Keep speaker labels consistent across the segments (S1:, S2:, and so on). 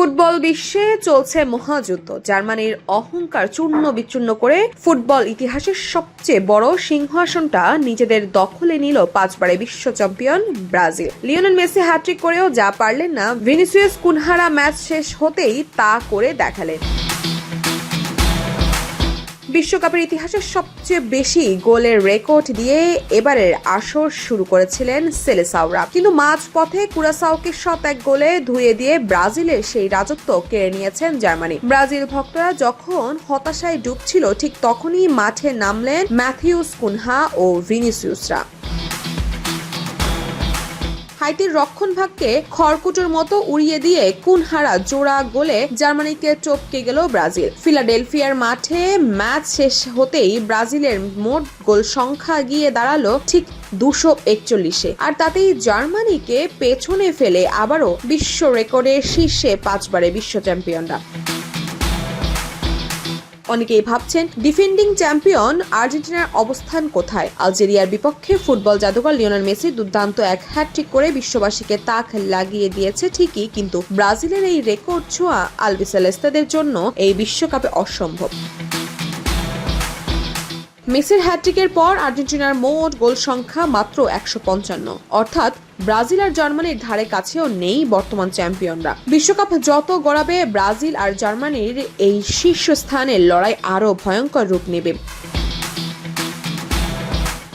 S1: Football বিশ্বে চলছে মহাযুদ্ধ। জার্মানির অহংকার চূর্ণ বিচূর্ণ করে ফুটবল ইতিহাসের সবচেয়ে বড় সিংহাসনটা নিজেদের দখলে নিল 5 বারের বিশ্ব champion Brazil. Lionel Messi hat trick করেও যা পারলেন না, ভিনিসিয়াস কুনহারা ম্যাচ শেষ হতেই তা করে দেখালেন। বিশ্বকাপের ইতিহাসে সবচেয়ে বেশি গোলের রেকর্ড দিয়ে এবারের আসর শুরু করেছিলেন সেলেসাওরা, কিন্তু মাঝপথে কুরাসাওকে 1 গোলে ধুয়ে দিয়ে ব্রাজিলের সেই রাজত্ব কেড়ে নিয়েছেন জার্মানি। ব্রাজিল ভক্তরা যখন হতাশায় ডুবছিল, ঠিক তখনই মাঠে নামলেন ম্যাথিউস কুনহা ও ভিনিসিয়াসরা। হাইতির রক্ষণভাগকে খড়কুটোর মতো উড়িয়ে দিয়ে কুনহারা জোড়া গোলে জার্মানিকে টপকে গেল ব্রাজিল। ফিলাডেলফিয়ার মাঠে ম্যাচ শেষ হতেই ব্রাজিলের মোট গোল সংখ্যা গিয়ে দাঁড়ালো ঠিক 241-এ, আর তাতেই জার্মানিকে পেছনে ফেলে আবারও বিশ্ব রেকর্ডের শীর্ষে 5 বারের বিশ্ব চ্যাম্পিয়নরা। অনেকেই ভাবছেন ডিফেন্ডিং চ্যাম্পিয়ন আর্জেন্টিনার অবস্থান কোথায়। আলজেরিয়ার বিপক্ষে ফুটবল জাদুকর লিওনেল মেসি দুর্দান্ত এক হ্যাটট্রিক করে বিশ্ববাসীকে তাক লাগিয়ে দিয়েছে ঠিকই, কিন্তু ব্রাজিলের এই রেকর্ড ছোঁয়া আলবিসেলেস্তাদের জন্য এই বিশ্বকাপে অসম্ভব। মেসির হ্যাটট্রিকের পর আর্জেন্টিনার মোট গোল সংখ্যা মাত্র 155, অর্থাৎ ব্রাজিল আর জার্মানির ধারে কাছেও নেই বর্তমান চ্যাম্পিয়নরা। বিশ্বকাপ যত গড়াবে, ব্রাজিল আর জার্মানির এই শীর্ষস্থানের লড়াই আরো ভয়ঙ্কর রূপ নেবে।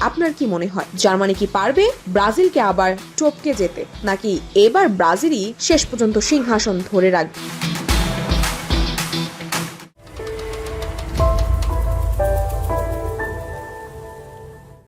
S1: আপনার কি মনে হয়, জার্মানি কি পারবে ব্রাজিলকে আবার টপকে যেতে, নাকি এবার ব্রাজিলই শেষ পর্যন্ত সিংহাসন ধরে রাখবে?